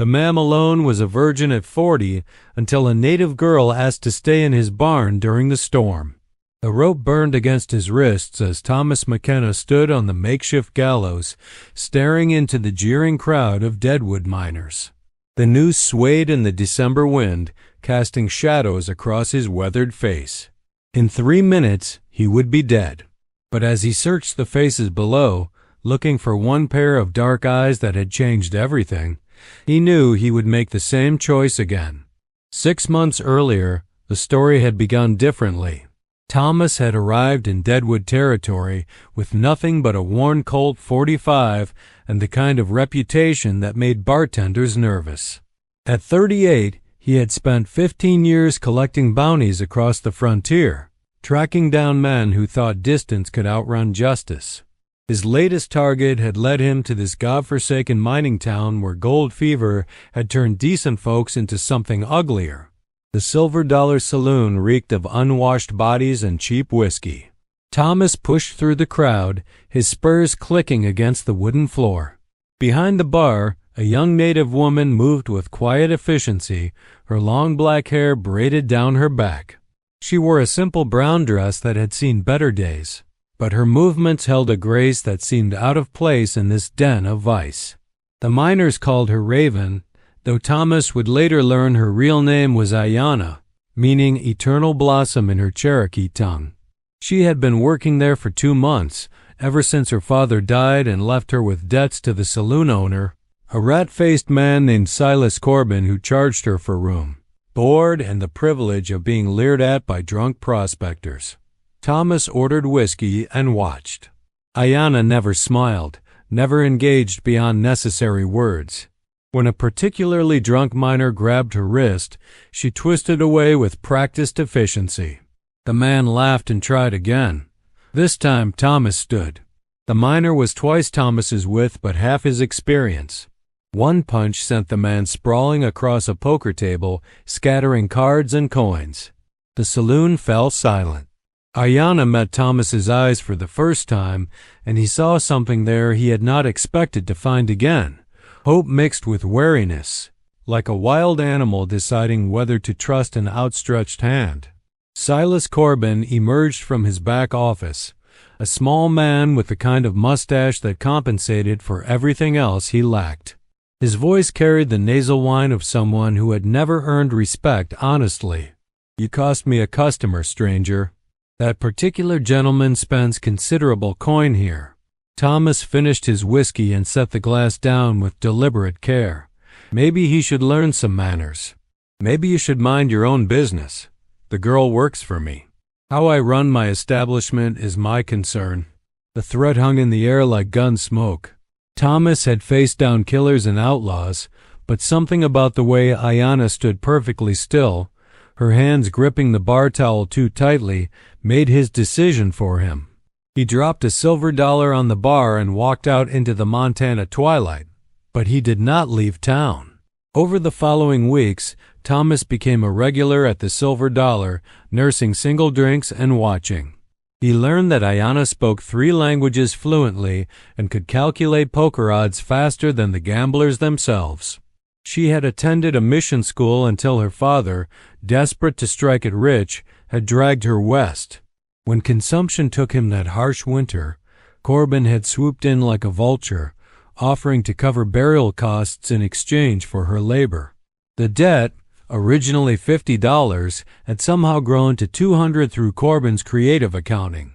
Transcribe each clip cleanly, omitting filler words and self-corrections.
The man Malone was a virgin at 40 until a native girl asked to stay in his barn during the storm. The rope burned against his wrists as Thomas McKenna stood on the makeshift gallows, staring into the jeering crowd of deadwood miners. The noose swayed in the December wind, casting shadows across his weathered face. In 3 minutes, he would be dead. But as he searched the faces below, looking for one pair of dark eyes that had changed everything, he knew he would make the same choice again. 6 months earlier, the story had begun differently. Thomas had arrived in Deadwood territory with nothing but a worn Colt .45 and the kind of reputation that made bartenders nervous. At 38, he had spent 15 years collecting bounties across the frontier, tracking down men who thought distance could outrun justice. His latest target had led him to this godforsaken mining town where gold fever had turned decent folks into something uglier. The Silver Dollar Saloon reeked of unwashed bodies and cheap whiskey. Thomas pushed through the crowd, his spurs clicking against the wooden floor. Behind the bar, a young native woman moved with quiet efficiency, her long black hair braided down her back. She wore a simple brown dress that had seen better days, but her movements held a grace that seemed out of place in this den of vice. The miners called her Raven, though Thomas would later learn her real name was Ayanna, meaning eternal blossom in her Cherokee tongue. She had been working there for 2 months, ever since her father died and left her with debts to the saloon owner, a rat-faced man named Silas Corbin who charged her for room, board, and the privilege of being leered at by drunk prospectors. Thomas ordered whiskey and watched. Ayanna never smiled, never engaged beyond necessary words. When a particularly drunk miner grabbed her wrist, she twisted away with practiced efficiency. The man laughed and tried again. This time Thomas stood. The miner was twice Thomas's width but half his experience. One punch sent the man sprawling across a poker table, scattering cards and coins. The saloon fell silent. Ayanna met Thomas's eyes for the first time, and he saw something there he had not expected to find again. Hope mixed with wariness, like a wild animal deciding whether to trust an outstretched hand. Silas Corbin emerged from his back office, a small man with the kind of mustache that compensated for everything else he lacked. His voice carried the nasal whine of someone who had never earned respect honestly. "You cost me a customer, stranger. That particular gentleman spends considerable coin here." Thomas finished his whiskey and set the glass down with deliberate care. "Maybe he should learn some manners. Maybe you should mind your own business. The girl works for me. How I run my establishment is my concern." The threat hung in the air like gun smoke. Thomas had faced down killers and outlaws, but something about the way Ayanna stood perfectly still, her hands gripping the bar towel too tightly, made his decision for him. He dropped a silver dollar on the bar and walked out into the Montana twilight, but he did not leave town. Over the following weeks, Thomas became a regular at the Silver Dollar, nursing single drinks and watching. He learned that Ayanna spoke 3 languages fluently and could calculate poker odds faster than the gamblers themselves. She had attended a mission school until her father, desperate to strike it rich, had dragged her west. When consumption took him that harsh winter, Corbin had swooped in like a vulture, offering to cover burial costs in exchange for her labor. The debt, originally $50, had somehow grown to $200 through Corbin's creative accounting.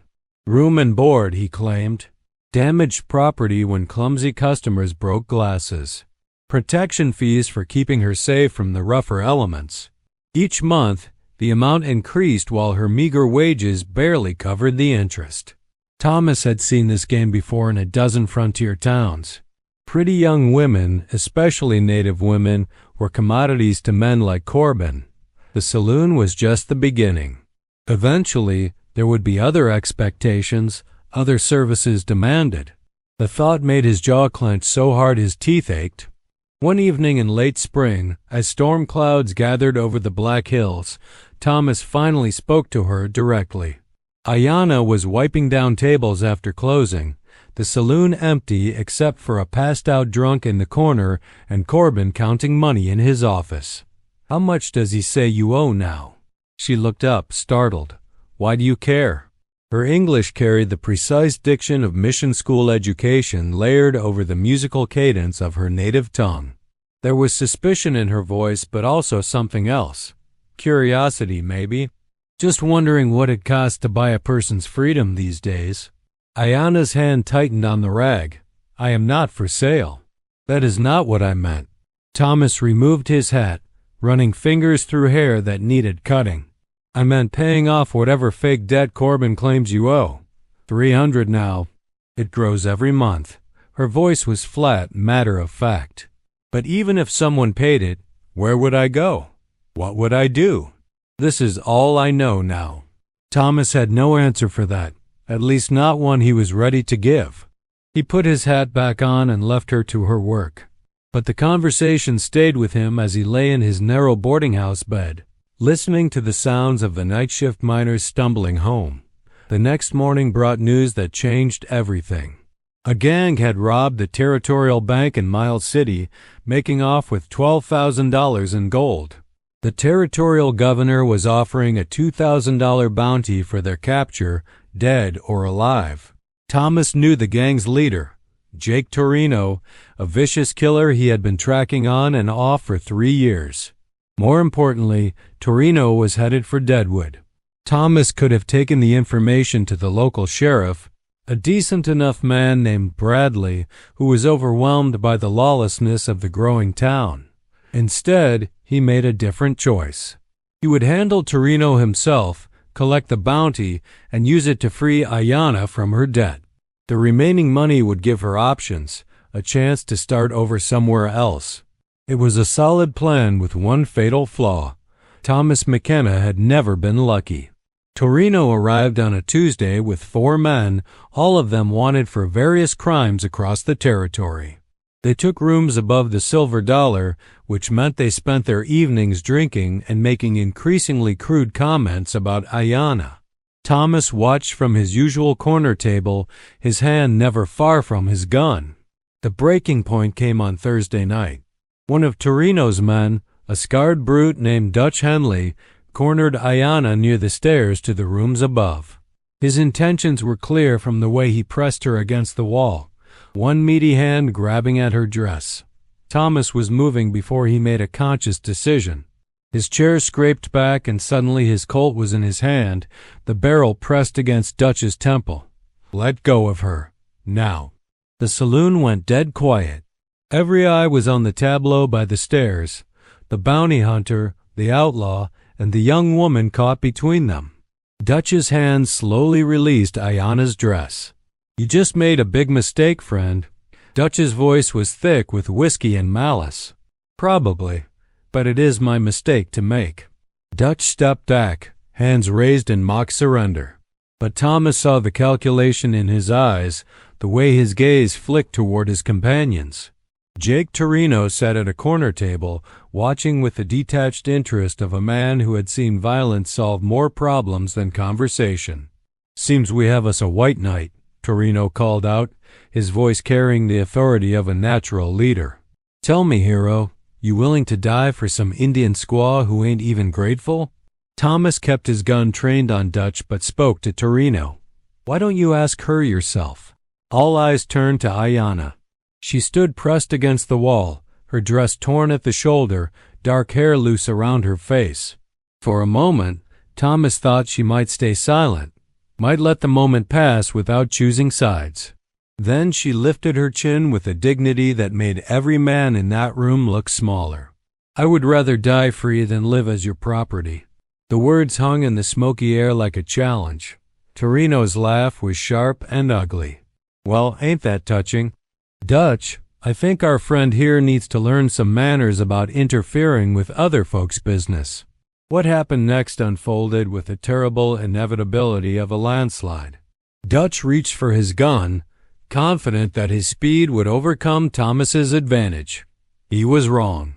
Room and board, he claimed. Damaged property when clumsy customers broke glasses. Protection fees for keeping her safe from the rougher elements. Each month, the amount increased while her meager wages barely covered the interest. Thomas had seen this game before in a dozen frontier towns. Pretty young women, especially native women, were commodities to men like Corbin. The saloon was just the beginning. Eventually, there would be other expectations, other services demanded. The thought made his jaw clench so hard his teeth ached. One evening in late spring, as storm clouds gathered over the Black Hills, Thomas finally spoke to her directly. Ayanna was wiping down tables after closing, the saloon empty except for a passed-out drunk in the corner and Corbin counting money in his office. "How much does he say you owe now?" She looked up, startled. "Why do you care?" Her English carried the precise diction of mission school education layered over the musical cadence of her native tongue. There was suspicion in her voice, but also something else. Curiosity, maybe. Just wondering what it costs to buy a person's freedom these days. Ayana's hand tightened on the rag. "I am not for sale." "That is not what I meant." Thomas removed his hat, running fingers through hair that needed cutting. "I meant paying off whatever fake debt Corbin claims you owe. 300 now. It grows every month." Her voice was flat, matter of fact. "But even if someone paid it, where would I go? What would I do? This is all I know now." Thomas had no answer for that, at least not one he was ready to give. He put his hat back on and left her to her work. But the conversation stayed with him as he lay in his narrow boarding house bed, listening to the sounds of the night shift miners stumbling home. The next morning brought news that changed everything. A gang had robbed the Territorial Bank in Miles City, making off with $12,000 in gold. The territorial governor was offering a $2,000 bounty for their capture, dead or alive. Thomas knew the gang's leader, Jake Torino, a vicious killer he had been tracking on and off for 3 years. More importantly, Torino was headed for Deadwood. Thomas could have taken the information to the local sheriff, a decent enough man named Bradley, who was overwhelmed by the lawlessness of the growing town. Instead, he made a different choice. He would handle Torino himself, collect the bounty, and use it to free Ayana from her debt. The remaining money would give her options, a chance to start over somewhere else. It was a solid plan with one fatal flaw. Thomas McKenna had never been lucky. Torino arrived on a Tuesday with 4 men, all of them wanted for various crimes across the territory. They took rooms above the Silver Dollar, which meant they spent their evenings drinking and making increasingly crude comments about Ayana. Thomas watched from his usual corner table, his hand never far from his gun. The breaking point came on Thursday night. One of Torino's men, a scarred brute named Dutch Henley, cornered Ayana near the stairs to the rooms above. His intentions were clear from the way he pressed her against the wall, one meaty hand grabbing at her dress. Thomas was moving before he made a conscious decision. His chair scraped back and suddenly his Colt was in his hand, the barrel pressed against Dutch's temple. "Let go of her. Now." The saloon went dead quiet. Every eye was on the tableau by the stairs, the bounty hunter, the outlaw, and the young woman caught between them. Dutch's hand slowly released Ayana's dress. "You just made a big mistake, friend." Dutch's voice was thick with whiskey and malice. "Probably, but it is my mistake to make." Dutch stepped back, hands raised in mock surrender. But Thomas saw the calculation in his eyes, the way his gaze flicked toward his companions. Jake Torino sat at a corner table, watching with the detached interest of a man who had seen violence solve more problems than conversation. "Seems we have us a white knight," Torino called out, his voice carrying the authority of a natural leader. "Tell me, hero, you willing to die for some Indian squaw who ain't even grateful?" Thomas kept his gun trained on Dutch but spoke to Torino. "Why don't you ask her yourself?" All eyes turned to Ayana. She stood pressed against the wall, her dress torn at the shoulder, dark hair loose around her face. For a moment, Thomas thought she might stay silent, might let the moment pass without choosing sides. Then she lifted her chin with a dignity that made every man in that room look smaller. "I would rather die free than live as your property." The words hung in the smoky air like a challenge. Torino's laugh was sharp and ugly. "Well, ain't that touching? Dutch, I think our friend here needs to learn some manners about interfering with other folks' business." What happened next unfolded with the terrible inevitability of a landslide. Dutch reached for his gun, confident that his speed would overcome Thomas's advantage. He was wrong.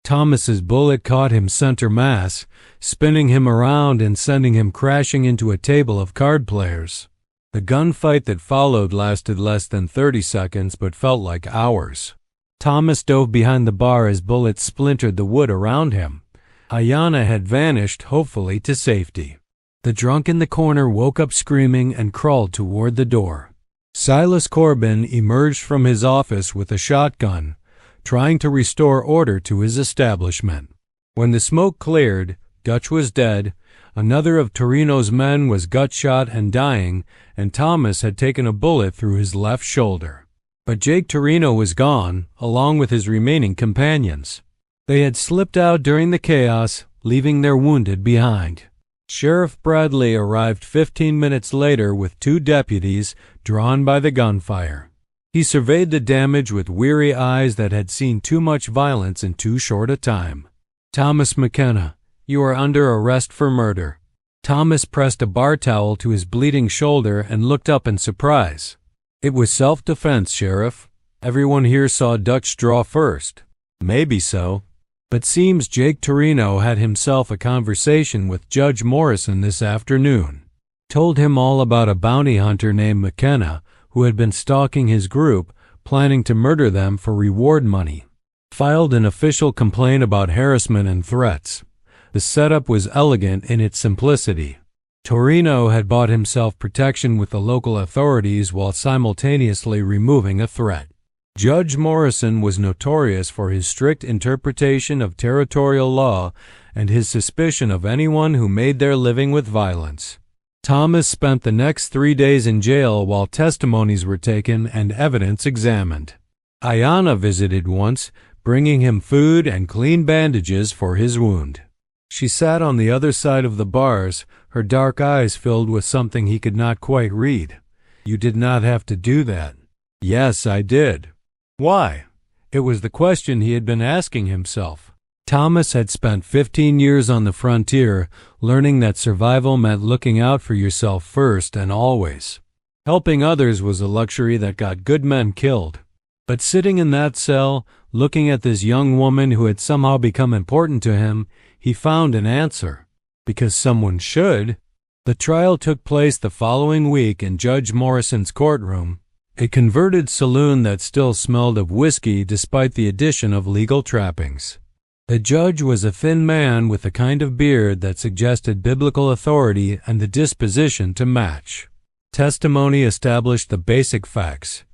Thomas's bullet caught him center mass, spinning him around and sending him crashing into a table of card players. The gunfight that followed lasted less than 30 seconds but felt like hours. Thomas dove behind the bar as bullets splintered the wood around him. Ayanna had vanished, hopefully to safety. The drunk in the corner woke up screaming and crawled toward the door. Silas Corbin emerged from his office with a shotgun, trying to restore order to his establishment. When the smoke cleared, Dutch was dead, another of Torino's men was gut-shot and dying, and Thomas had taken a bullet through his left shoulder. But Jake Torino was gone, along with his remaining companions. They had slipped out during the chaos, leaving their wounded behind. Sheriff Bradley arrived 15 minutes later with 2 deputies drawn by the gunfire. He surveyed the damage with weary eyes that had seen too much violence in too short a time. "Thomas McKenna, you are under arrest for murder." Thomas pressed a bar towel to his bleeding shoulder and looked up in surprise. "It was self-defense, Sheriff. Everyone here saw Dutch draw first." "Maybe so. But seems Jake Torino had himself a conversation with Judge Morrison this afternoon. Told him all about a bounty hunter named McKenna who had been stalking his group, planning to murder them for reward money. Filed an official complaint about harassment and threats. The setup was elegant in its simplicity. Torino had bought himself protection with the local authorities while simultaneously removing a threat. Judge Morrison was notorious for his strict interpretation of territorial law and his suspicion of anyone who made their living with violence. Thomas spent the next 3 days in jail while testimonies were taken and evidence examined. Ayanna visited once, bringing him food and clean bandages for his wound. She sat on the other side of the bars, her dark eyes filled with something he could not quite read. "You did not have to do that." "Yes, I did." "Why?" It was the question he had been asking himself. Thomas had spent 15 years on the frontier, learning that survival meant looking out for yourself first and always. Helping others was a luxury that got good men killed. But sitting in that cell, looking at this young woman who had somehow become important to him, he found an answer. Because someone should. The trial took place the following week in Judge Morrison's courtroom, a converted saloon that still smelled of whiskey despite the addition of legal trappings. The judge was a thin man with the kind of beard that suggested biblical authority and the disposition to match. Testimony established the basic facts.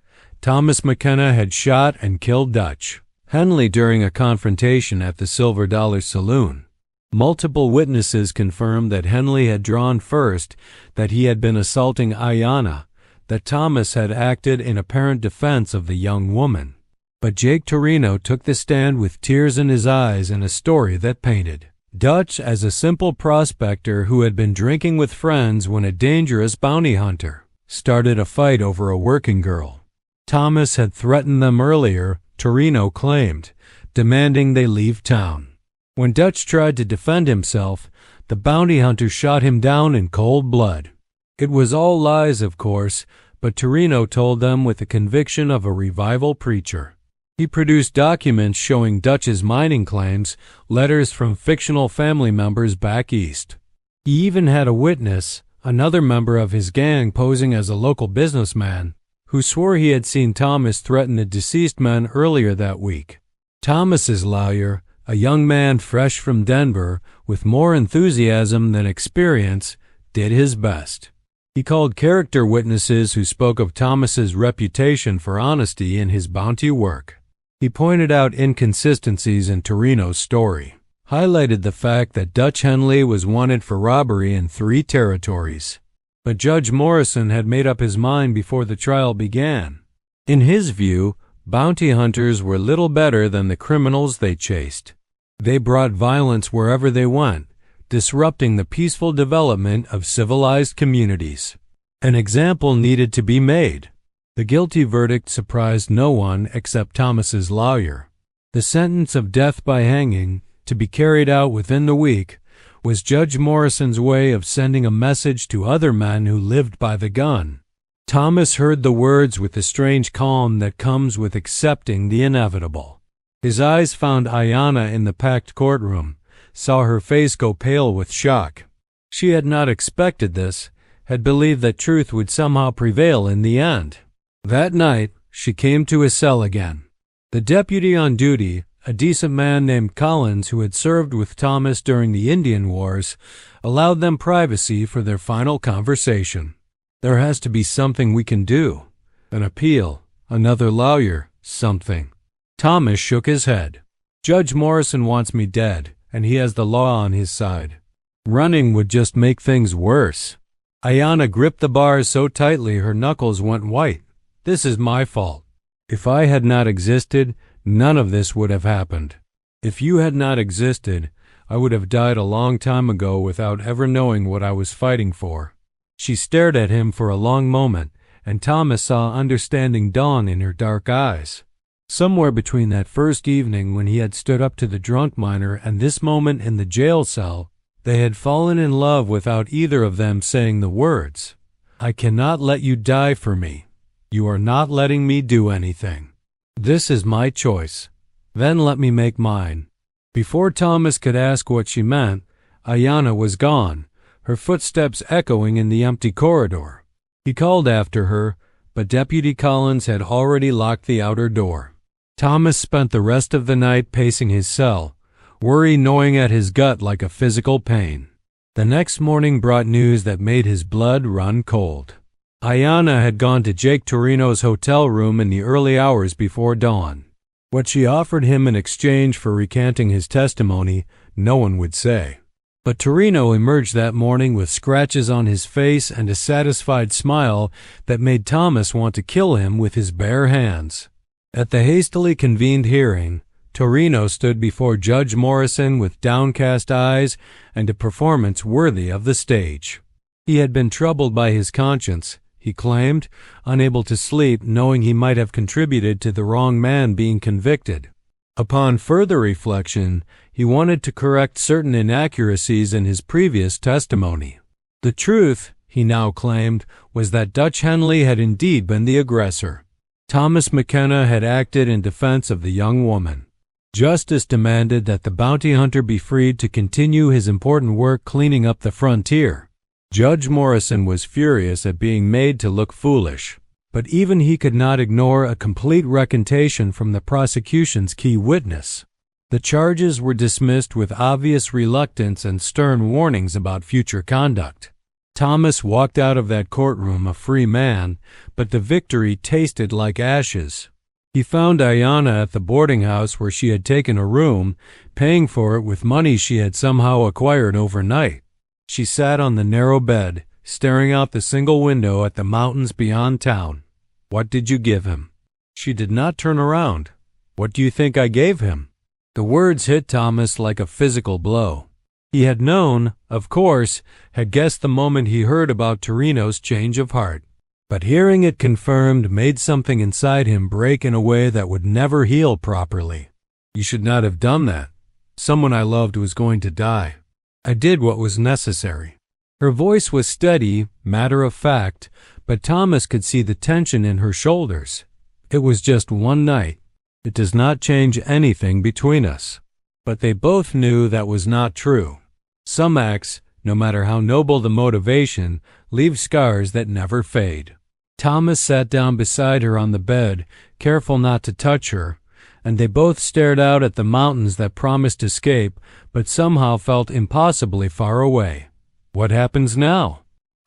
Thomas McKenna had shot and killed Dutch Henley during a confrontation at the Silver Dollar Saloon. Multiple witnesses confirmed that Henley had drawn first, that he had been assaulting Ayanna, that Thomas had acted in apparent defense of the young woman. But Jake Torino took the stand with tears in his eyes and a story that painted Dutch as a simple prospector who had been drinking with friends when a dangerous bounty hunter started a fight over a working girl. Thomas had threatened them earlier, Torino claimed, demanding they leave town. When Dutch tried to defend himself, the bounty hunter shot him down in cold blood. It was all lies, of course, but Torino told them with the conviction of a revival preacher. He produced documents showing Dutch's mining claims, letters from fictional family members back east. He even had a witness, another member of his gang posing as a local businessman, who swore he had seen Thomas threaten the deceased men earlier that week. Thomas's lawyer, a young man fresh from Denver, with more enthusiasm than experience, did his best. He called character witnesses who spoke of Thomas's reputation for honesty in his bounty work. He pointed out inconsistencies in Torino's story, highlighted the fact that Dutch Henley was wanted for robbery in 3 territories. But Judge Morrison had made up his mind before the trial began. In his view, bounty hunters were little better than the criminals they chased. They brought violence wherever they went, disrupting the peaceful development of civilized communities. An example needed to be made. The guilty verdict surprised no one except Thomas's lawyer. The sentence of death by hanging, to be carried out within the week, was Judge Morrison's way of sending a message to other men who lived by the gun. Thomas heard the words with the strange calm that comes with accepting the inevitable. His eyes found Ayanna in the packed courtroom, saw her face go pale with shock. She had not expected this, had believed that truth would somehow prevail in the end. That night, she came to his cell again. The deputy on duty, a decent man named Collins who had served with Thomas during the Indian Wars, allowed them privacy for their final conversation. "There has to be something we can do. An appeal, another lawyer, something." Thomas shook his head. "Judge Morrison wants me dead, and he has the law on his side. Running would just make things worse." Ayanna gripped the bars so tightly her knuckles went white. "This is my fault. If I had not existed, none of this would have happened. If you had not existed, I would have died a long time ago without ever knowing what I was fighting for." She stared at him for a long moment, and Thomas saw understanding dawn in her dark eyes. Somewhere between that first evening when he had stood up to the drunk miner and this moment in the jail cell, they had fallen in love without either of them saying the words. "I cannot let you die for me. You are not letting me do anything. This is my choice. Then let me make mine." Before Thomas could ask what she meant, Ayanna was gone, her footsteps echoing in the empty corridor. He called after her, but Deputy Collins had already locked the outer door. Thomas spent the rest of the night pacing his cell, worry gnawing at his gut like a physical pain. The next morning brought news that made his blood run cold. Ayanna had gone to Jake Torino's hotel room in the early hours before dawn. What she offered him in exchange for recanting his testimony, no one would say. But Torino emerged that morning with scratches on his face and a satisfied smile that made Thomas want to kill him with his bare hands. At the hastily convened hearing, Torino stood before Judge Morrison with downcast eyes and a performance worthy of the stage. He had been troubled by his conscience, he claimed, unable to sleep knowing he might have contributed to the wrong man being convicted. Upon further reflection, he wanted to correct certain inaccuracies in his previous testimony. The truth, he now claimed, was that Dutch Henley had indeed been the aggressor. Thomas McKenna had acted in defense of the young woman. Justice demanded that the bounty hunter be freed to continue his important work cleaning up the frontier. Judge Morrison was furious at being made to look foolish, but even he could not ignore a complete recantation from the prosecution's key witness. The charges were dismissed with obvious reluctance and stern warnings about future conduct. Thomas walked out of that courtroom a free man, but the victory tasted like ashes. He found Ayanna at the boarding house where she had taken a room, paying for it with money she had somehow acquired overnight. She sat on the narrow bed, staring out the single window at the mountains beyond town. "What did you give him?" She did not turn around. "What do you think I gave him?" The words hit Thomas like a physical blow. He had known, of course, had guessed the moment he heard about Torino's change of heart. But hearing it confirmed made something inside him break in a way that would never heal properly. "You should not have done that. Someone I loved was going to die. I did what was necessary." Her voice was steady, matter of fact, but Thomas could see the tension in her shoulders. "It was just one night. It does not change anything between us." But they both knew that was not true. Some acts, no matter how noble the motivation, leave scars that never fade. Thomas sat down beside her on the bed, careful not to touch her, and they both stared out at the mountains that promised escape, but somehow felt impossibly far away. What happens now?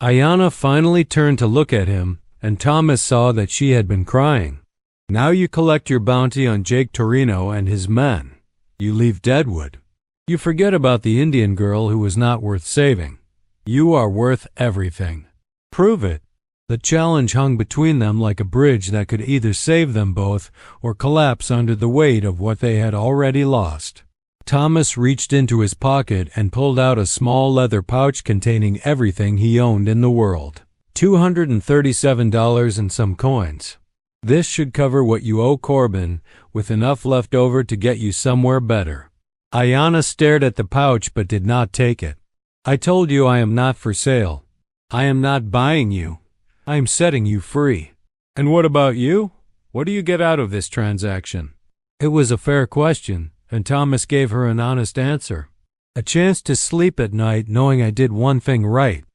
Ayanna finally turned to look at him, and Thomas saw that she had been crying. "Now you collect your bounty on Jake Torino and his men. You leave Deadwood. You forget about the Indian girl who was not worth saving. You are worth everything. Prove it." The challenge hung between them like a bridge that could either save them both or collapse under the weight of what they had already lost. Thomas reached into his pocket and pulled out a small leather pouch containing everything he owned in the world. $237 and some coins. "This should cover what you owe Corbin, with enough left over to get you somewhere better." Ayanna stared at the pouch but did not take it. "I told you I am not for sale. I am not buying you. I am setting you free." "And what about you? What do you get out of this transaction?" It was a fair question, and Thomas gave her an honest answer. "A chance to sleep at night knowing I did one thing right.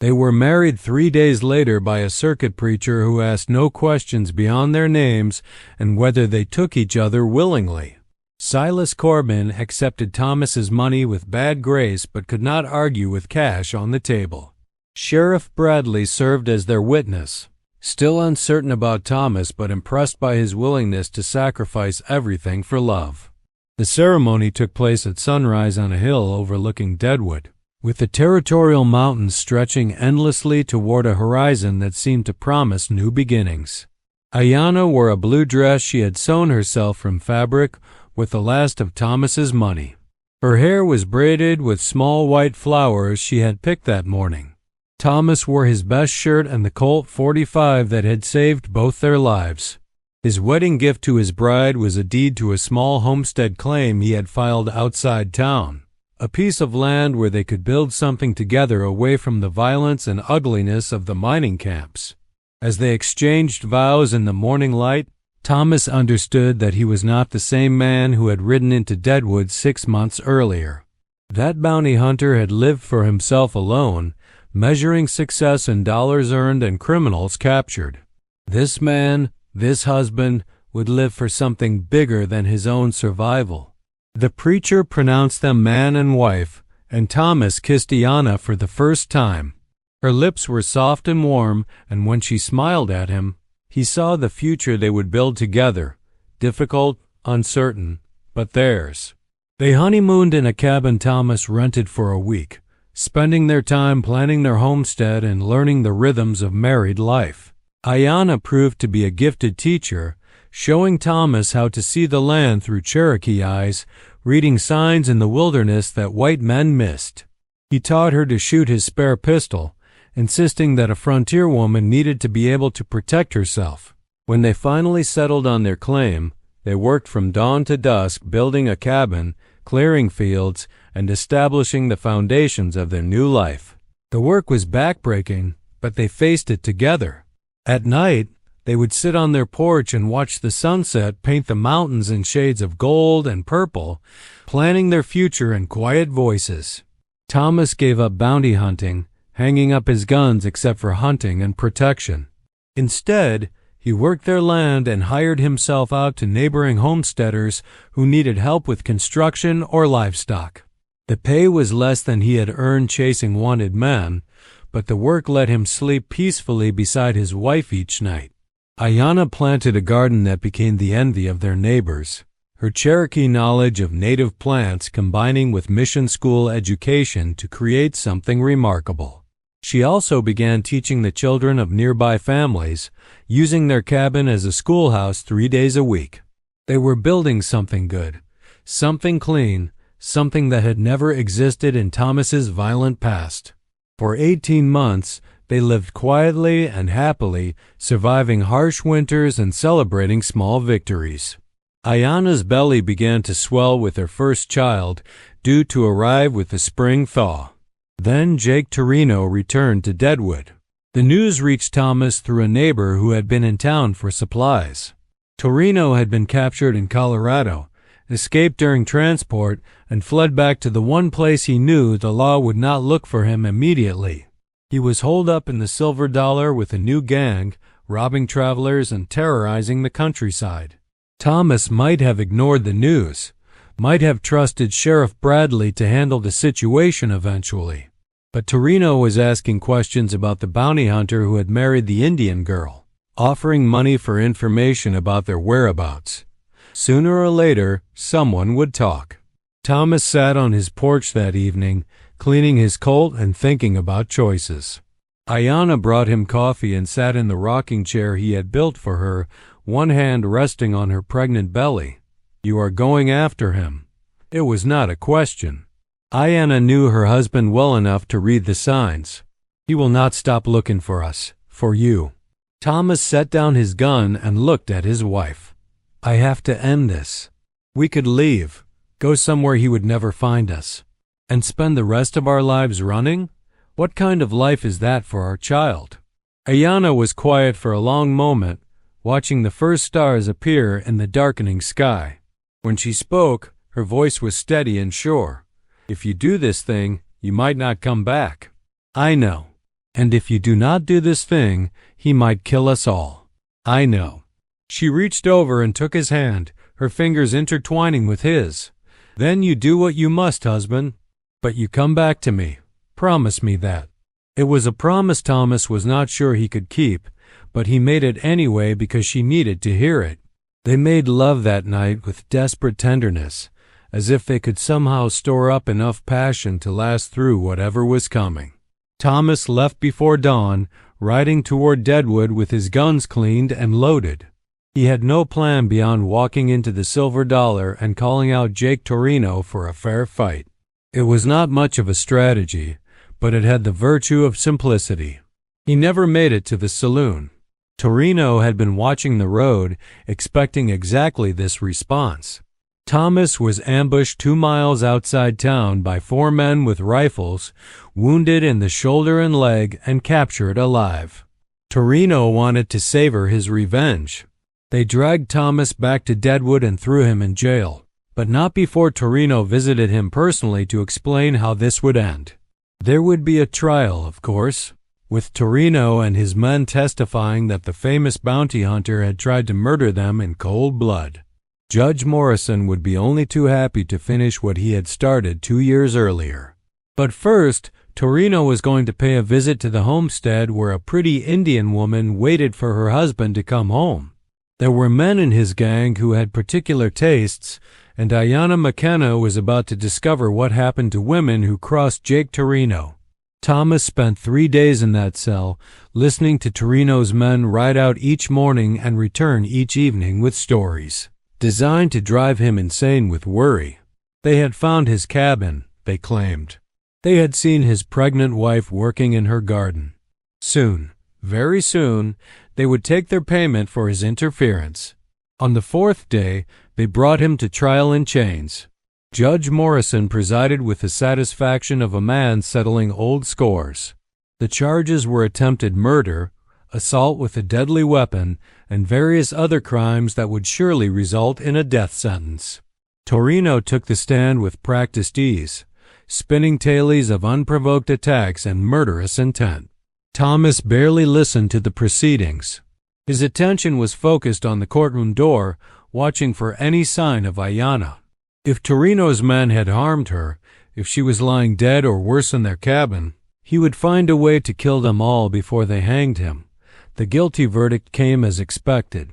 They were married 3 days later by a circuit preacher who asked no questions beyond their names and whether they took each other willingly. Silas Corbin accepted Thomas's money with bad grace but could not argue with cash on the table. Sheriff Bradley served as their witness, still uncertain about Thomas but impressed by his willingness to sacrifice everything for love. The ceremony took place at sunrise on a hill overlooking Deadwood, with the territorial mountains stretching endlessly toward a horizon that seemed to promise new beginnings. Ayanna wore a blue dress she had sewn herself from fabric with the last of Thomas's money. Her hair was braided with small white flowers she had picked that morning. Thomas wore his best shirt and the Colt .45 that had saved both their lives. His wedding gift to his bride was a deed to a small homestead claim he had filed outside town, a piece of land where they could build something together away from the violence and ugliness of the mining camps. As they exchanged vows in the morning light, Thomas understood that he was not the same man who had ridden into Deadwood 6 months earlier. That bounty hunter had lived for himself alone, measuring success in dollars earned and criminals captured. This man, this husband, would live for something bigger than his own survival. The preacher pronounced them man and wife, and Thomas kissed Ayanna for the first time. Her lips were soft and warm, and when she smiled at him, he saw the future they would build together, difficult, uncertain, but theirs. They honeymooned in a cabin Thomas rented for a week, spending their time planning their homestead and learning the rhythms of married life. Ayanna proved to be a gifted teacher, showing Thomas how to see the land through Cherokee eyes, reading signs in the wilderness that white men missed. He taught her to shoot his spare pistol, insisting that a frontier woman needed to be able to protect herself. When they finally settled on their claim, they worked from dawn to dusk building a cabin, clearing fields, and establishing the foundations of their new life. The work was backbreaking, but they faced it together. At night, they would sit on their porch and watch the sunset paint the mountains in shades of gold and purple, planning their future in quiet voices. Thomas gave up bounty hunting, hanging up his guns except for hunting and protection. Instead, he worked their land and hired himself out to neighboring homesteaders who needed help with construction or livestock. The pay was less than he had earned chasing wanted men, but the work let him sleep peacefully beside his wife each night. Ayanna planted a garden that became the envy of their neighbors, her Cherokee knowledge of native plants combining with mission school education to create something remarkable. She also began teaching the children of nearby families, using their cabin as a schoolhouse 3 days a week. They were building something good, something clean, something that had never existed in Thomas's violent past. For 18 months, they lived quietly and happily, surviving harsh winters and celebrating small victories. Ayanna's belly began to swell with her first child, due to arrive with the spring thaw. Then Jake Torino returned to Deadwood. The news reached Thomas through a neighbor who had been in town for supplies. Torino had been captured in Colorado, escaped during transport, and fled back to the one place he knew the law would not look for him immediately. He was holed up in the Silver Dollar with a new gang, robbing travelers and terrorizing the countryside. Thomas might have ignored the news, might have trusted Sheriff Bradley to handle the situation eventually. But Torino was asking questions about the bounty hunter who had married the Indian girl, offering money for information about their whereabouts. Sooner or later, someone would talk. Thomas sat on his porch that evening, cleaning his Colt and thinking about choices. Ayanna brought him coffee and sat in the rocking chair he had built for her, one hand resting on her pregnant belly. "You are going after him." It was not a question. Ayanna knew her husband well enough to read the signs. "He will not stop looking for us, for you." Thomas set down his gun and looked at his wife. "I have to end this. We could leave, go somewhere he would never find us, and spend the rest of our lives running? What kind of life is that for our child?" Ayanna was quiet for a long moment, watching the first stars appear in the darkening sky. When she spoke, her voice was steady and sure. "If you do this thing, you might not come back." "I know. And if you do not do this thing, he might kill us all. I know." She reached over and took his hand, her fingers intertwining with his. "Then you do what you must, husband. But you come back to me. Promise me that." It was a promise Thomas was not sure he could keep, but he made it anyway because she needed to hear it. They made love that night with desperate tenderness, as if they could somehow store up enough passion to last through whatever was coming. Thomas left before dawn, riding toward Deadwood with his guns cleaned and loaded. He had no plan beyond walking into the Silver Dollar and calling out Jake Torino for a fair fight. It was not much of a strategy, but it had the virtue of simplicity. He never made it to the saloon. Torino had been watching the road, expecting exactly this response. Thomas was ambushed 2 miles outside town by 4 men with rifles, wounded in the shoulder and leg, and captured alive. Torino wanted to savor his revenge. They dragged Thomas back to Deadwood and threw him in jail, but not before Torino visited him personally to explain how this would end. There would be a trial, of course, with Torino and his men testifying that the famous bounty hunter had tried to murder them in cold blood. Judge Morrison would be only too happy to finish what he had started 2 years earlier. But first, Torino was going to pay a visit to the homestead where a pretty Indian woman waited for her husband to come home. There were men in his gang who had particular tastes, and Ayanna McKenna was about to discover what happened to women who crossed Jake Torino. Thomas spent 3 days in that cell, listening to Torino's men ride out each morning and return each evening with stories, designed to drive him insane with worry. They had found his cabin, they claimed. They had seen his pregnant wife working in her garden. Soon, very soon, they would take their payment for his interference. On the 4th day, they brought him to trial in chains. Judge Morrison presided with the satisfaction of a man settling old scores. The charges were attempted murder, assault with a deadly weapon, and various other crimes that would surely result in a death sentence. Torino took the stand with practiced ease, spinning tales of unprovoked attacks and murderous intent. Thomas barely listened to the proceedings. His attention was focused on the courtroom door, watching for any sign of Ayanna. If Torino's men had harmed her, if she was lying dead or worse in their cabin, he would find a way to kill them all before they hanged him. The guilty verdict came as expected.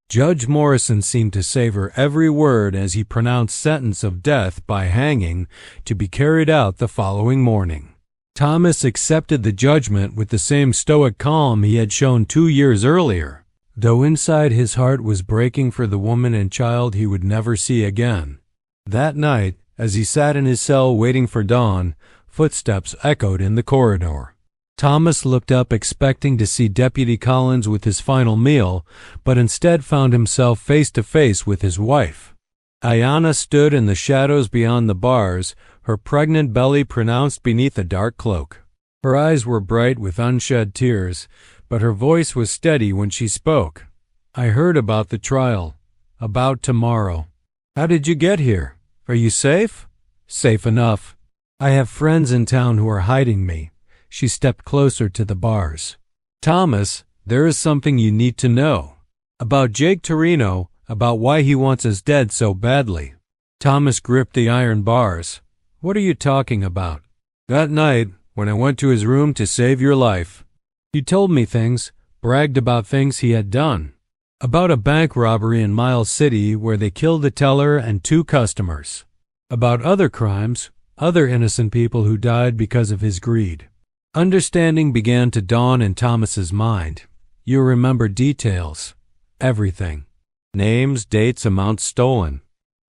Judge Morrison seemed to savor every word as he pronounced sentence of death by hanging to be carried out the following morning. Thomas accepted the judgment with the same stoic calm he had shown 2 years earlier, though inside his heart was breaking for the woman and child he would never see again. That night, as he sat in his cell waiting for dawn, footsteps echoed in the corridor. Thomas looked up expecting to see Deputy Collins with his final meal, but instead found himself face to face with his wife. Ayanna stood in the shadows beyond the bars, her pregnant belly pronounced beneath a dark cloak. Her eyes were bright with unshed tears, but her voice was steady when she spoke. "I heard about the trial. About tomorrow. How did you get here? Are you safe?" "Safe enough. I have friends in town who are hiding me." She stepped closer to the bars. "Thomas, there is something you need to know. About Jake Torino, about why he wants us dead so badly." Thomas gripped the iron bars. "What are you talking about?" "That night, when I went to his room to save your life. He told me things, bragged about things he had done. About a bank robbery in Miles City where they killed the teller and 2 customers. About other crimes, other innocent people who died because of his greed." Understanding began to dawn in Thomas's mind. You remember details. Everything. Names, dates, amounts stolen.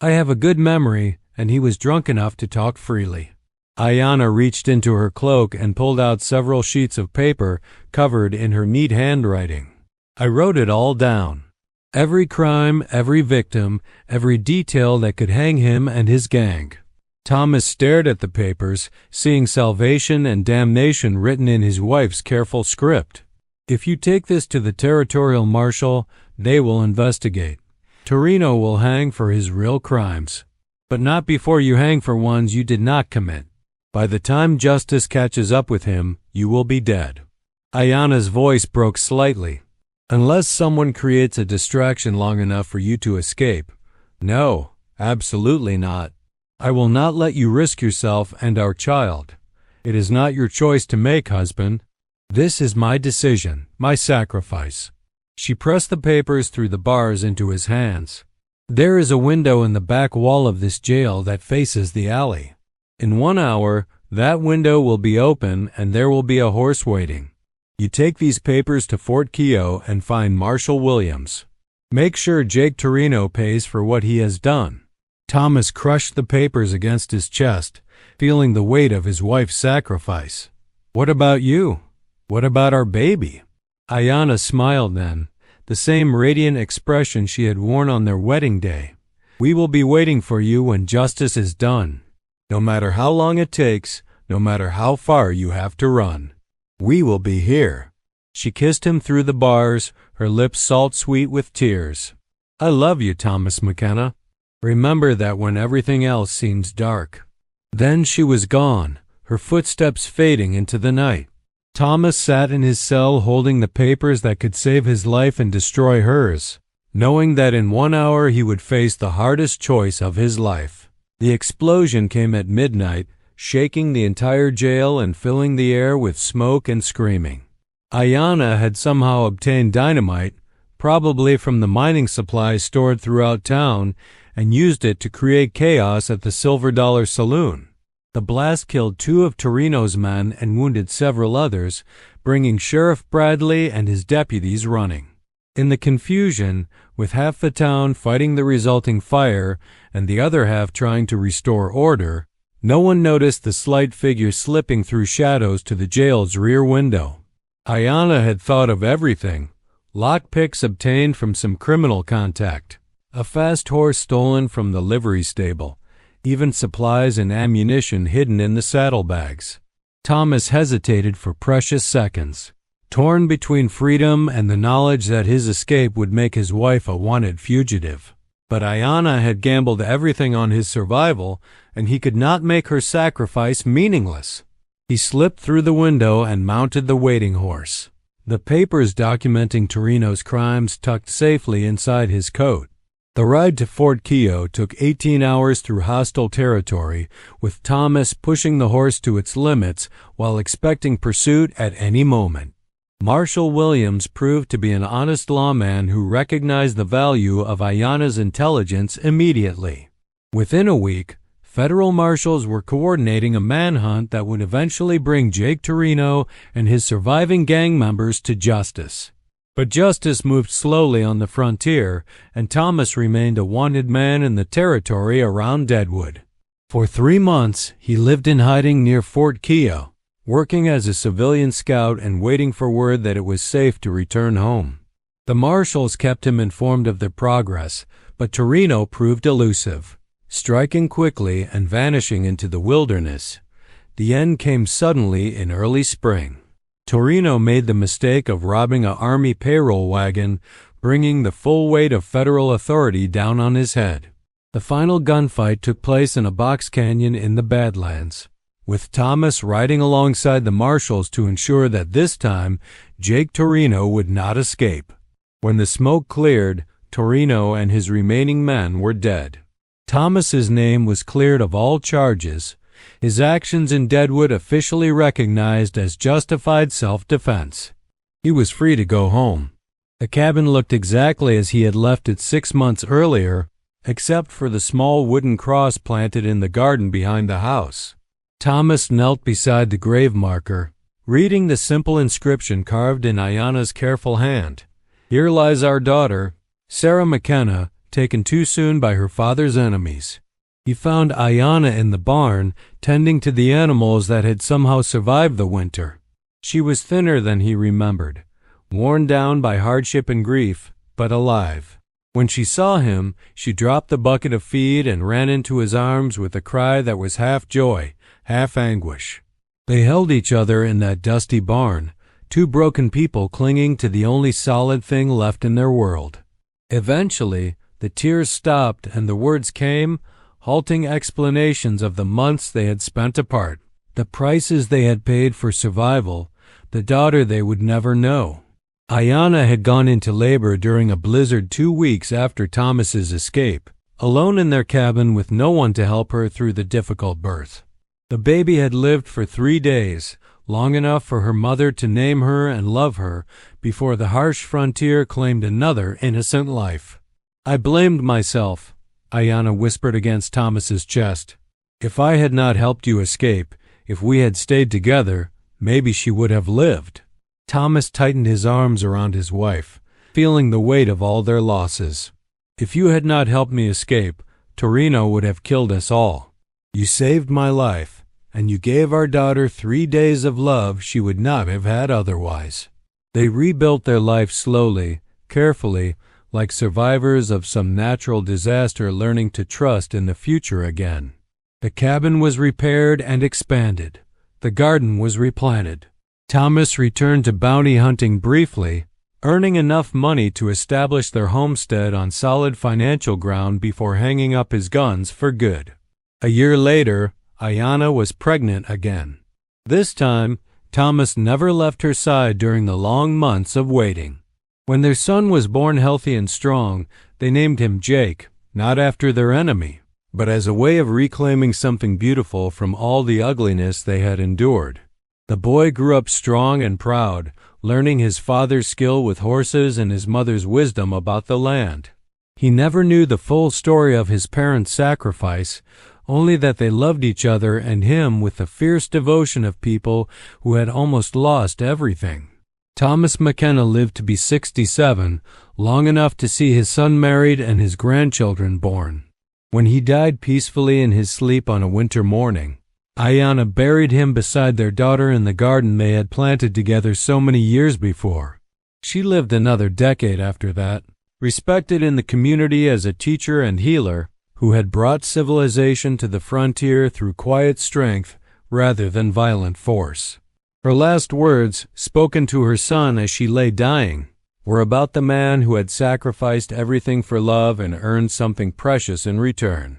"I have a good memory," and he was drunk enough to talk freely. Ayanna reached into her cloak and pulled out several sheets of paper covered in her neat handwriting. "I wrote it all down. Every crime, every victim, every detail that could hang him and his gang." Thomas stared at the papers, seeing salvation and damnation written in his wife's careful script. "If you take this to the territorial marshal, they will investigate. Torino will hang for his real crimes. But not before you hang for ones you did not commit. By the time justice catches up with him, you will be dead." Ayana's voice broke slightly. Unless someone creates a distraction long enough for you to escape. No, absolutely not. I will not let you risk yourself and our child. It is not your choice to make, husband. This is my decision, my sacrifice. She pressed the papers through the bars into his hands. There is a window in the back wall of this jail that faces the alley. In 1 hour, that window will be open and there will be a horse waiting. You take these papers to Fort Keogh and find Marshal Williams. Make sure Jake Torino pays for what he has done. Thomas crushed the papers against his chest, feeling the weight of his wife's sacrifice. What about you? What about our baby? Ayana smiled then, the same radiant expression she had worn on their wedding day. We will be waiting for you when justice is done. No matter how long it takes, no matter how far you have to run. We will be here. She kissed him through the bars, her lips salt-sweet with tears. I love you, Thomas McKenna. Remember that when everything else seems dark. Then she was gone, her footsteps fading into the night. Thomas sat in his cell holding the papers that could save his life and destroy hers, knowing that in 1 hour he would face the hardest choice of his life. The explosion came at midnight, shaking the entire jail and filling the air with smoke and screaming. Ayana had somehow obtained dynamite, probably from the mining supplies stored throughout town, and used it to create chaos at the Silver Dollar Saloon. The blast killed 2 of Torino's men and wounded several others, bringing Sheriff Bradley and his deputies running. In the confusion, with half the town fighting the resulting fire and the other half trying to restore order, no one noticed the slight figure slipping through shadows to the jail's rear window. Ayana had thought of everything. Lockpicks obtained from some criminal contact, a fast horse stolen from the livery stable, even supplies and ammunition hidden in the saddlebags. Thomas hesitated for precious seconds, torn between freedom and the knowledge that his escape would make his wife a wanted fugitive. But Ayana had gambled everything on his survival, and he could not make her sacrifice meaningless. He slipped through the window and mounted the waiting horse, the papers documenting Torino's crimes tucked safely inside his coat. The ride to Fort Keogh took 18 hours through hostile territory, with Thomas pushing the horse to its limits while expecting pursuit at any moment. Marshal Williams proved to be an honest lawman who recognized the value of Ayana's intelligence immediately. Within a week, federal marshals were coordinating a manhunt that would eventually bring Jake Torino and his surviving gang members to justice. But justice moved slowly on the frontier, and Thomas remained a wanted man in the territory around Deadwood. For 3 months, he lived in hiding near Fort Keogh, working as a civilian scout and waiting for word that it was safe to return home. The marshals kept him informed of their progress, but Torino proved elusive, striking quickly and vanishing into the wilderness. The end came suddenly in early spring. Torino made the mistake of robbing an army payroll wagon, bringing the full weight of federal authority down on his head. The final gunfight took place in a box canyon in the Badlands, with Thomas riding alongside the marshals to ensure that this time Jake Torino would not escape. When the smoke cleared, Torino and his remaining men were dead. Thomas's name was cleared of all charges, his actions in Deadwood officially recognized as justified self-defense. He was free to go home. The cabin looked exactly as he had left it 6 months earlier, except for the small wooden cross planted in the garden behind the house. Thomas knelt beside the grave marker, reading the simple inscription carved in Ayana's careful hand. Here lies our daughter, Sarah McKenna, taken too soon by her father's enemies. He found Ayana in the barn, tending to the animals that had somehow survived the winter. She was thinner than he remembered, worn down by hardship and grief, but alive. When she saw him, she dropped the bucket of feed and ran into his arms with a cry that was half joy, half anguish. They held each other in that dusty barn, 2 broken people clinging to the only solid thing left in their world. Eventually, the tears stopped and the words came, halting explanations of the months they had spent apart, the prices they had paid for survival, the daughter they would never know. Ayanna had gone into labor during a blizzard 2 weeks after Thomas's escape, alone in their cabin with no one to help her through the difficult birth. The baby had lived for 3 days, long enough for her mother to name her and love her, before the harsh frontier claimed another innocent life. I blamed myself, Ayanna whispered against Thomas's chest. If I had not helped you escape, if we had stayed together, maybe she would have lived. Thomas tightened his arms around his wife, feeling the weight of all their losses. If you had not helped me escape, Torino would have killed us all. You saved my life, and you gave our daughter 3 days of love she would not have had otherwise. They rebuilt their life slowly, carefully, like survivors of some natural disaster learning to trust in the future again. The cabin was repaired and expanded. The garden was replanted. Thomas returned to bounty hunting briefly, earning enough money to establish their homestead on solid financial ground before hanging up his guns for good. A year later, Ayanna was pregnant again. This time, Thomas never left her side during the long months of waiting. When their son was born healthy and strong, they named him Jake, not after their enemy, but as a way of reclaiming something beautiful from all the ugliness they had endured. The boy grew up strong and proud, learning his father's skill with horses and his mother's wisdom about the land. He never knew the full story of his parents' sacrifice, only that they loved each other and him with the fierce devotion of people who had almost lost everything. Thomas McKenna lived to be 67, long enough to see his son married and his grandchildren born. When he died peacefully in his sleep on a winter morning, Ayanna buried him beside their daughter in the garden they had planted together so many years before. She lived another decade after that, respected in the community as a teacher and healer who had brought civilization to the frontier through quiet strength rather than violent force. Her last words, spoken to her son as she lay dying, were about the man who had sacrificed everything for love and earned something precious in return.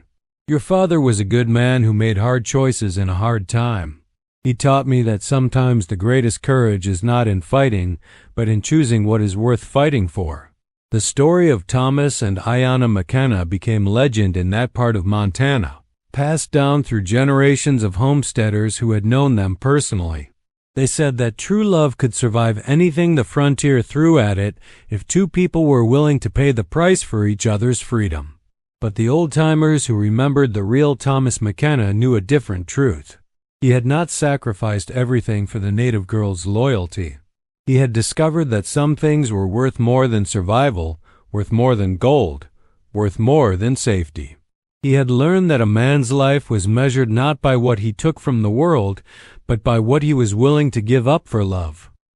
Your father was a good man who made hard choices in a hard time. He taught me that sometimes the greatest courage is not in fighting, but in choosing what is worth fighting for. The story of Thomas and Ayanna McKenna became legend in that part of Montana, passed down through generations of homesteaders who had known them personally. They said that true love could survive anything the frontier threw at it if two people were willing to pay the price for each other's freedom. But the old-timers who remembered the real Thomas McKenna knew a different truth. He had not sacrificed everything for the native girl's loyalty. He had discovered that some things were worth more than survival, worth more than gold, worth more than safety. He had learned that a man's life was measured not by what he took from the world, but by what he was willing to give up for love.